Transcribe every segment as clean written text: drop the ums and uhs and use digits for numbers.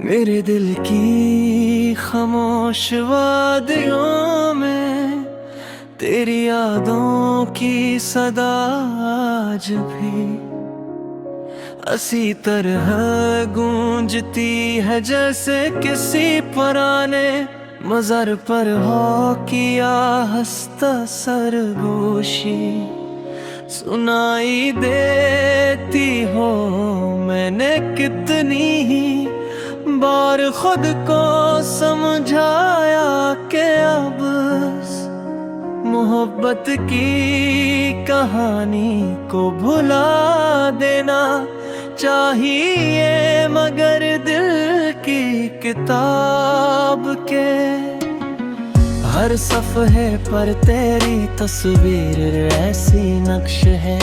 मेरे दिल की खामोश वादियों में तेरी यादों की सदा आज भी असी तरह गूंजती है, जैसे किसी पुराने मज़र पर हो किया हंसता सरगोशी सुनाई देती हो। मैंने कितनी ही बार खुद को समझाया कि अब मोहब्बत की कहानी को भुला देना चाहिए, मगर दिल की किताब के हर सफ़हे पर तेरी तस्वीर ऐसी नक्श है,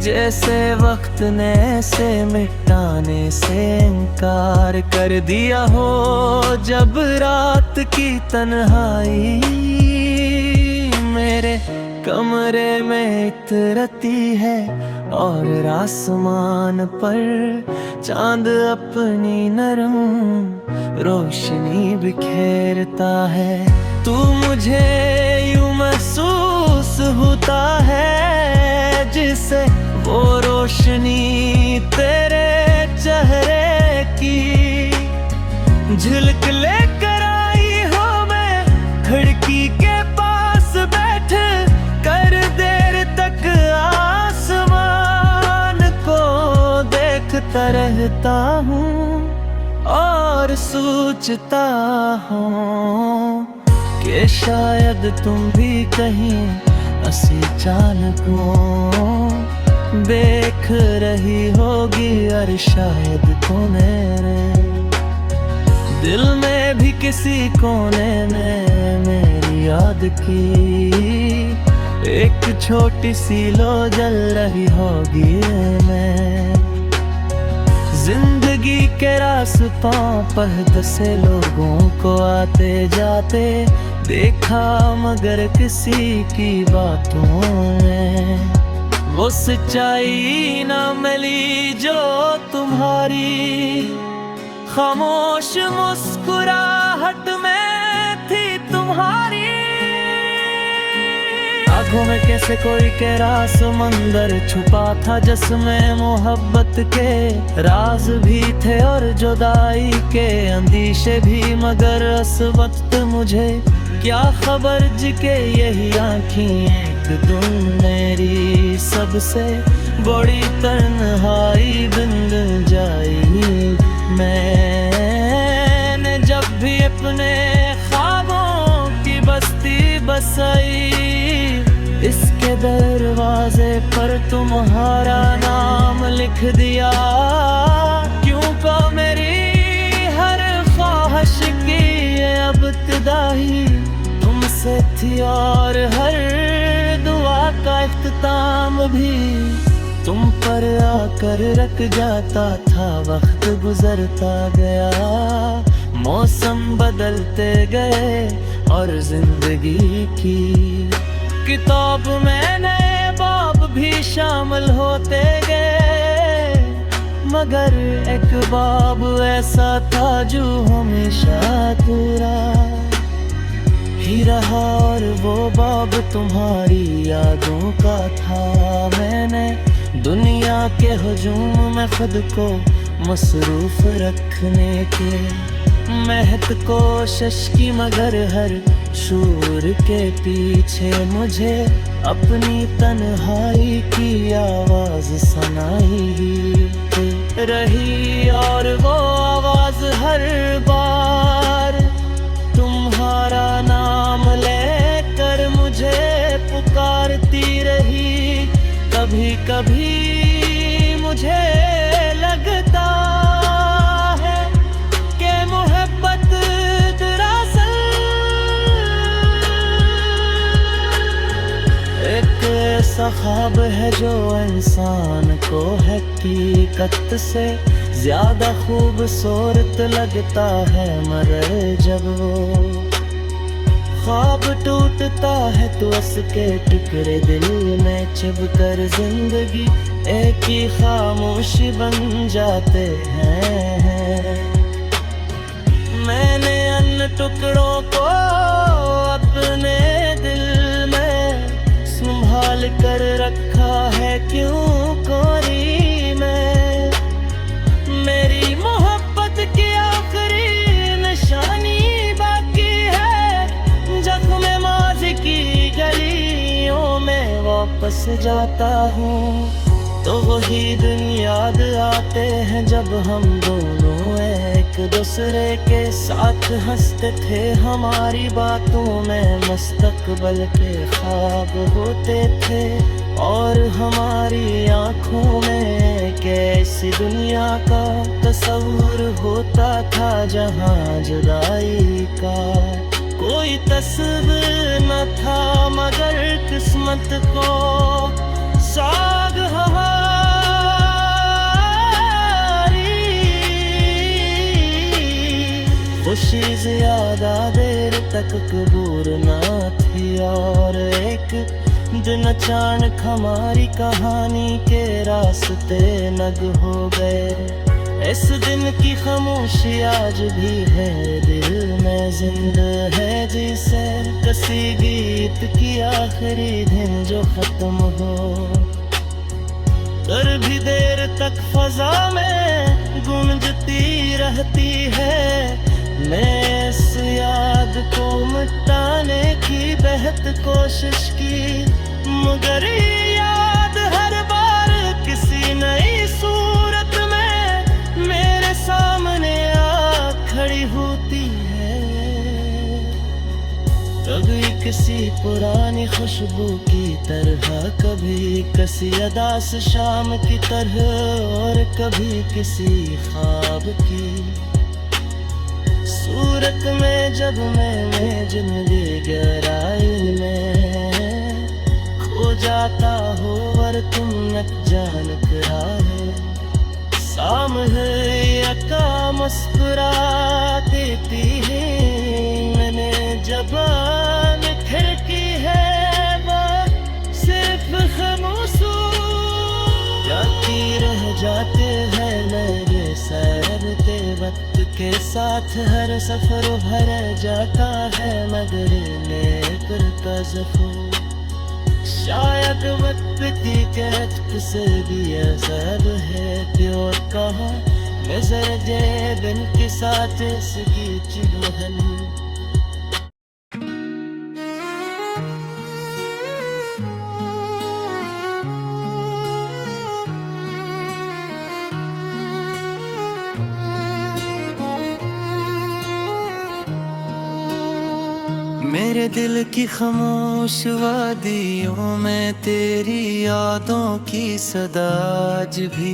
जैसे वक्त ने से मिटाने से इनकार कर दिया हो। जब रात की तन्हाई मेरे कमरे में इतरती है और आसमान पर चांद अपनी नरम रोशनी बिखेरता है, तू मुझे यूं महसूस होता है जिसे वो रोशनी तेरे चेहरे की झलक लेकर आई हो। मैं खिड़की के पास बैठ कर देर तक आसमान को देखता रहता हूँ और सोचता हूँ कि शायद तुम भी कहीं असी चाल को देख रही होगी, और शायद तो मेरे दिल में भी किसी कोने में मेरी याद की एक छोटी सी लो जल रही होगी। मैं जिंदगी के रास्तों पर दसे लोगों को आते जाते देखा, मगर किसी की बातों में वो सच्चाई ना मिली जो तुम्हारी खामोश मुस्कुराहट में थी तुम्हारी। आँखों में कैसे कोई गहरा समंदर छुपा था, जिसमें मोहब्बत के राज भी थे और जुदाई के अंदेशे भी, मगर उस वक्त मुझे क्या खबर के यही आँखें एक तुम मेरी सबसे बड़ी तन्हाई बन जाई। मैंने जब भी अपने ख्वाबों की बस्ती बसाई, इसके दरवाजे पर तुम्हारा नाम लिख दिया, क्योंकि मेरी हर ख्वाहिश की अब इब्तिदाई तुमसे थी और हर दुआ का इख्तिताम भी तुम पर आकर रख जाता था। वक्त गुजरता गया, मौसम बदलते गए और जिंदगी की किताब में नए बाब भी शामिल होते गए, मगर एक बाब ऐसा था जो हमेशा अधूरा ही रहा, और वो बाब तुम्हारी यादों का था। मैंने दुनिया के हुजूम में खुद को मसरूफ रखने के महत कोशिश की, मगर हर शूर के पीछे मुझे अपनी तन्हाई की आवाज सुनाई रही, और वो आवाज हर बार तुम्हारा नाम लेकर मुझे पुकारती रही। कभी कभी मुझे लगता है कि मोहब्बत दरअसल एक ऐसा ख्वाब है जो इंसान को हकीकत से ज्यादा खूबसूरत लगता है, मगर जब वो ख्वाब टूटता है तो उसके टुकड़े दिल में चुभकर जिंदगी एक ही खामोशी बन जाते हैं। टुकड़ों को अपने दिल में संभाल कर रखा है, क्यों कोरी मैं। मेरी मोहब्बत की आखिरी निशानी बाकी है, जख्म माज़ी की गलियों में वापस जाता हूँ तो वही दिन याद आते हैं जब हम दोनों एक दूसरे के साथ हंसते थे। हमारी बातों में मुस्तकबिल के ख्वाब होते थे और हमारी आँखों में कैसी दुनिया का तस्वुर होता था जहाँ जुदाई का कोई तस्वीर न था, मगर किस्मत को साग हमारी खुशी ज्यादा देर तक कबूर ना थी और एक दिन अचानक हमारी कहानी के रास्ते नग हो गए। इस दिन की खामोशी आज भी है दिल में जिंदा है, जिसे किसी गीत की आखिरी धुन जो खत्म हो कर भी देर तक फजा में गूंजती रहती है। मैं इस याद को मिटाने की बेहद कोशिश की, मगर याद हर बार किसी नई सूरत में मेरे सामने आ खड़ी होती है। कभी किसी पुरानी खुशबू की तरह, कभी किसी अदास शाम की तरह और कभी किसी ख्वाब की सूरत में जब मैं जिंदगी गहराई में खो जाता हो और तुम न जान करा है। सामने यका मुस्कुरा देती है, मैंने जबान खिड़की है वो सिर्फ खामोशी जाती रह जाते हैं मेरे सैरते वक्त के साथ। हर सफर भर जाता है मगर नेत्र का ज़फ़र, शायद वक्त की कहत से भी अज़ब है प्योर कहा नजर जे दिन के साथ इसकी चिड़हन। मेरे दिल की खामोश वादियों में तेरी यादों की सदा आज भी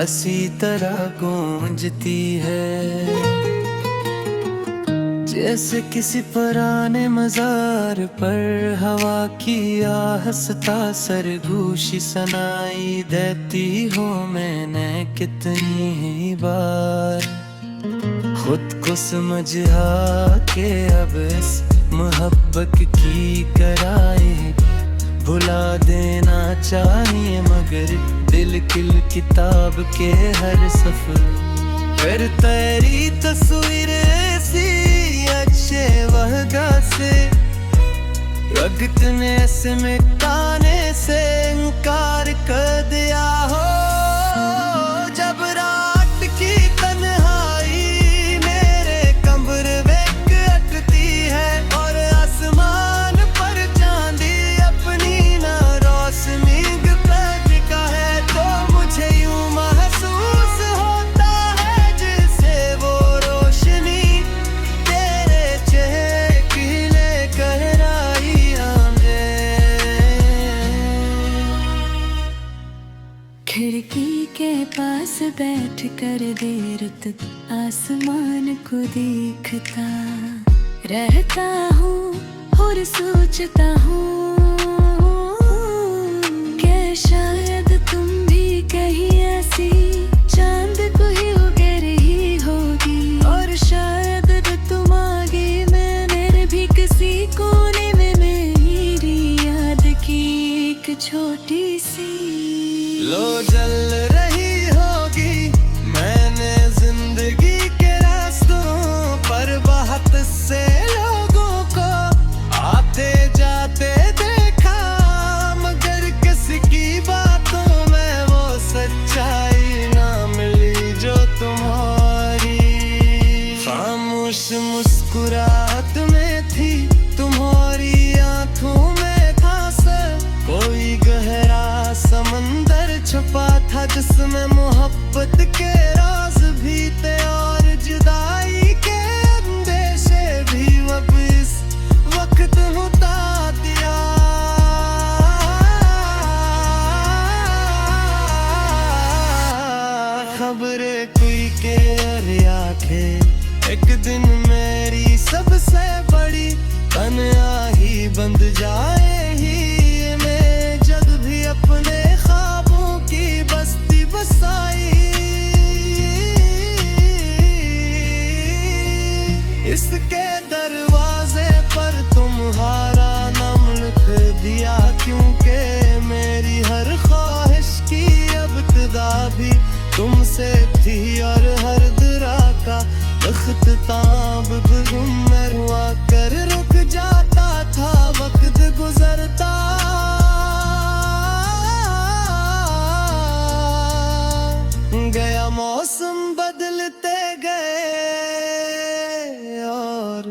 इसी तरह गूंजती है, जैसे किसी पुराने मज़ार पर हवा की आहस्ता सरगोशी सुनाई देती हो। मैंने कितनी ही बार खुद को समझा के अब इस मोहब्बत की कराए भुला देना चाहिए, मगर दिल की किताब के हर सफर फिर तेरी तस्वीर ऐसी अच्छे वहदा से वक्त ने ऐसे मिटाने से इनकार कर दिया हो। जब रात की तन्हाई मेरे कमरे में अटकती है और आसमान पर चांदी अपनी ना रोशनी का है, तो मुझे यूं महसूस होता है जैसे वो रोशनी तेरे चेहरे की लेकर आई खिड़की के पास बैठ कर देर तक आसमान को देखता रहता हूँ और सोचता हूँ कि शायद तुम भी कहीं ऐसी चांद को ही उगे रही होगी, और शायद तुम आगे मैंने भी किसी कोने में मेरी याद की एक छोटी सी लो जल रही होगी। मैंने जिंदगी के रास्तों पर बहुत बंद जाए ही में, जग भी अपने ख्वाबों की बस्ती बसाई। इसके दरवाजे पर तुम्हारा नाम लिख दिया, क्योंकि मेरी हर ख्वाहिश की इब्तिदा भी तुमसे थी, और हर दरा का अख्ताम गुमर हुआ कर रुक जाता था वक्त गुजरता। गया मौसम बदलते गए और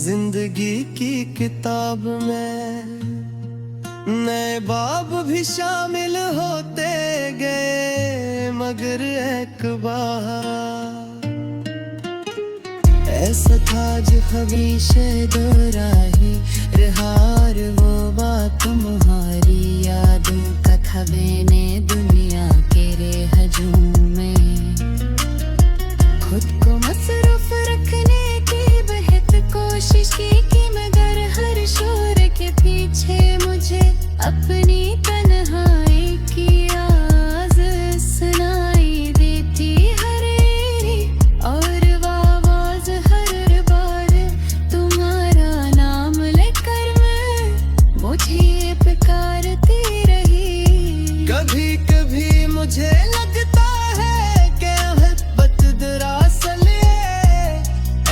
जिंदगी की किताब में नए बाब भी शामिल होते गए, मगर एक बार ऐसा था जो हमेशा दोहराही रहार, वो बात तुम्हारी यादों का था मैंने दुनिया के रे हजूम में। खुद को मसरूफ रखने की बेहद कोशिश की मगर हर शोर के पीछे मुझे अपनी तन्हाई की आवाज सुनाई देती हर एक, और वो आवाज हर बार तुम्हारा नाम लेकर मैं मुझे पुकारती रही। कभी कभी मुझे लगता है कि मोहब्बत दरअसल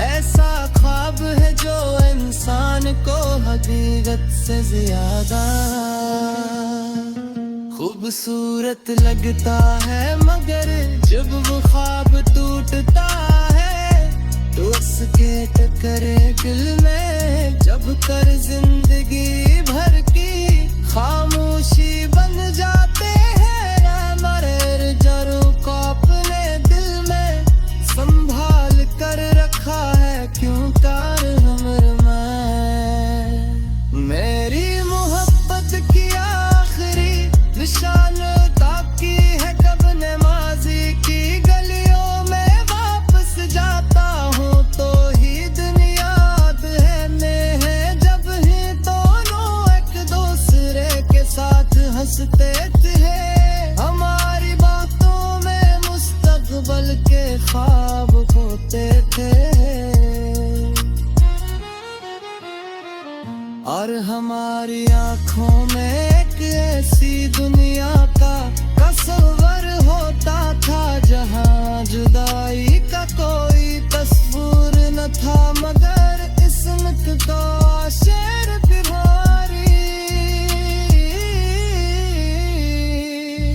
ऐसा ख्वाब है जो इंसान को हकीकत से ज्यादा खूबसूरत लगता है, मगर जब वो ख्वाब टूटता है तो उसके टकरे दिल में जब कर जिंदगी भर की खामोशी बन जाते हैं। मरे जरूर को अपने दिल में संभाल कर रखा है, क्यों कार हमर में मेरी मोहब्बत की आखिरी निशान ताकी है कब नमाजी की गलियों में वापस जाता हूँ तो ही दुनिया याद है जब ही दोनों एक दूसरे के साथ हंसते थे। हमारी बातों में मुस्तकबल के ख्वाब होते थे, और हमारी आँखों में एक ऐसी दुनिया का तस्वर होता था जहाँ जुदाई का कोई तस्वीर न था, मगर इस्मत तो शेर बिहारी।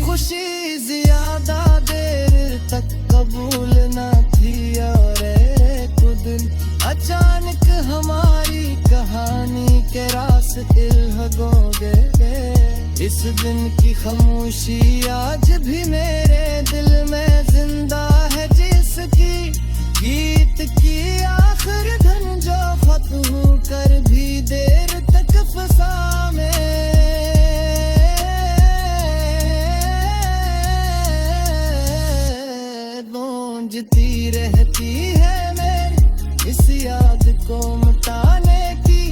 खुशी ज्यादा देर तक कबूल न थी और एक दिन अचानक हमारी कहानी के रास्ते हो गए। इस दिन की खामोशी आज भी मेरे दिल में जिंदा है, जिसकी गीत की आखिर धन जो खत्म कर भी देर तक फसा में गूंजती रहती है मेरी इस याद को मिटाने की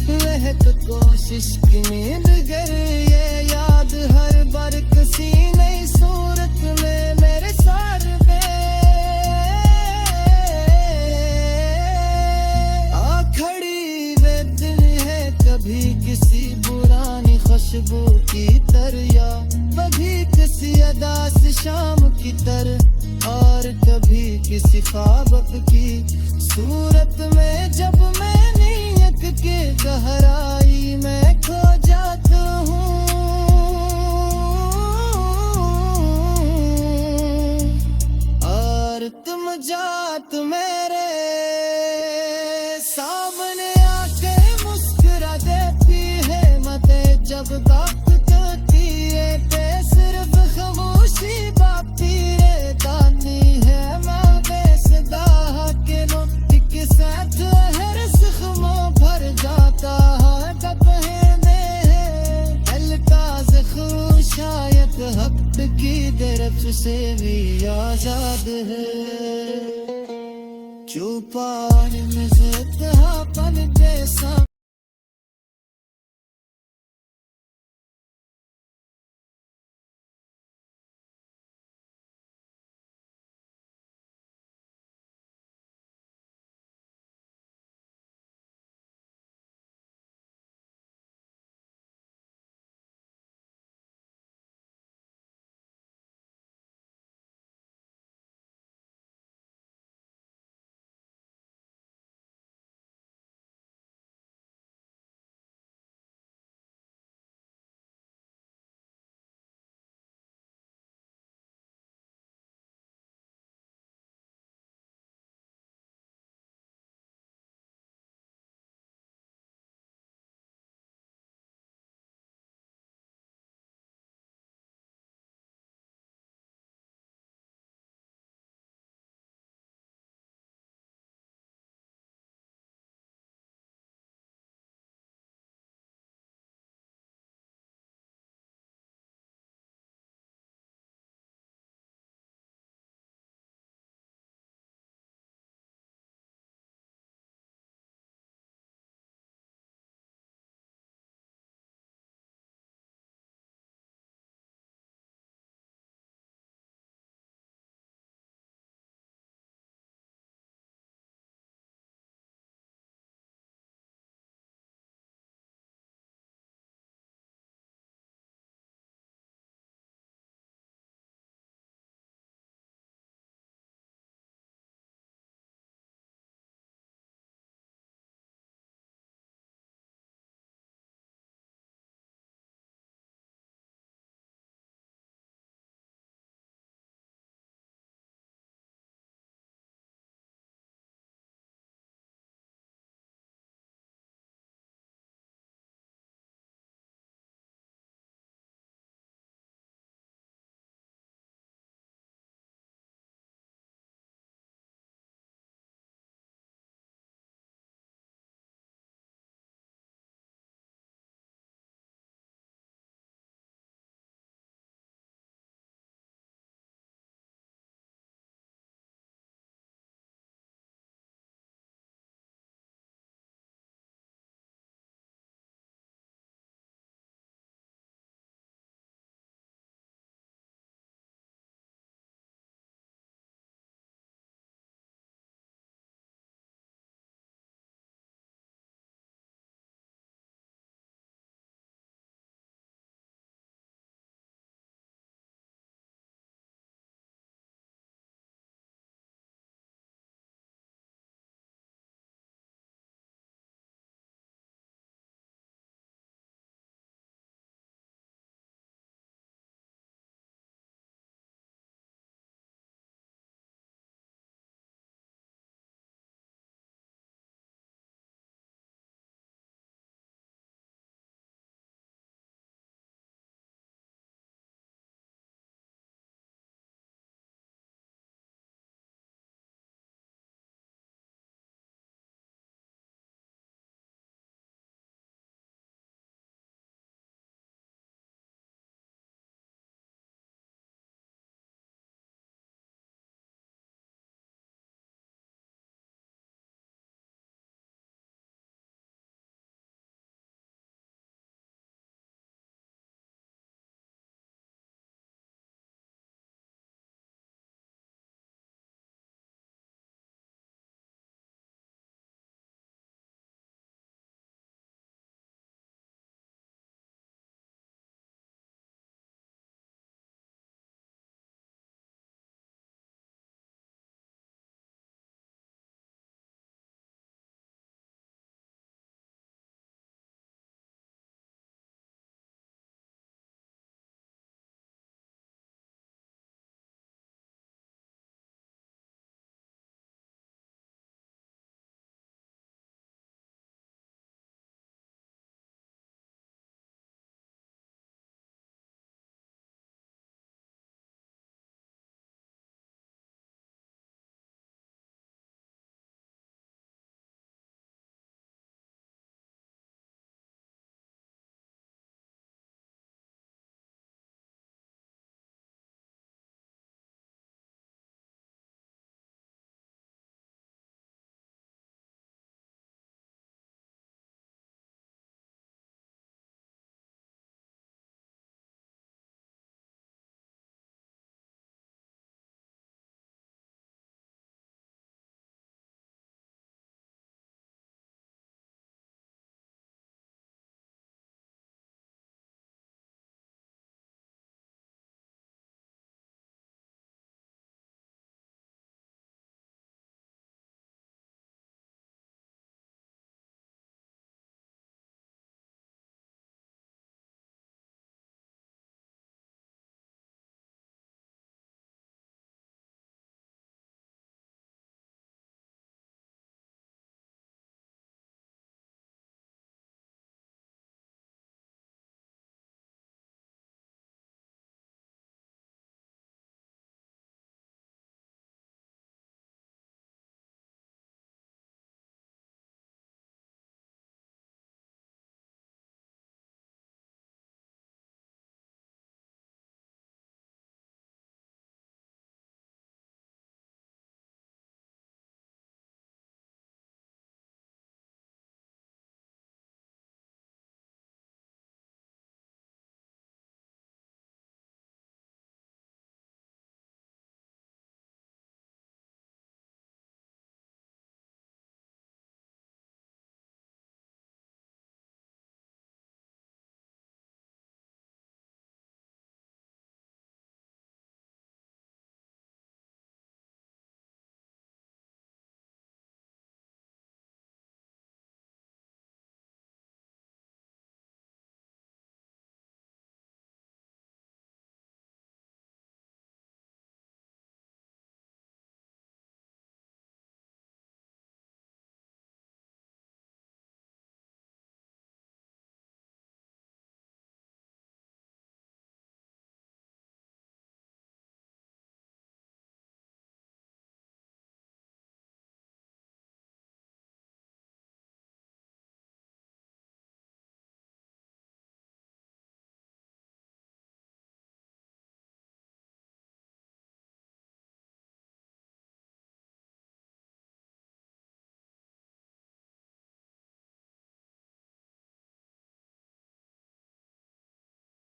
महक कोशिश की नींद गर ये याद हर बार किसी नई सूरत में मेरे सार में आ खड़ी वे दिन है, कभी किसी पुरानी खुशबू की तरह या कभी किसी अदा से शाम की तरह, और कभी किसी ख्वाब की सूरत में जब मैं नीयत के गहराई में खो जाता हूँ। और तुम जात मेरे सामने आके मुस्कुरा देती है, मते जब बात करती है ते सिर्फ खामोशी बाती रे दानी है। मैं बेसदा के नो एक साथ हर जख्मों भर जाता है, कब है अलकाज़ खुश शायद हक की तरफ से भी आजाद है। चुपाने में ज़िद्द पन जैसा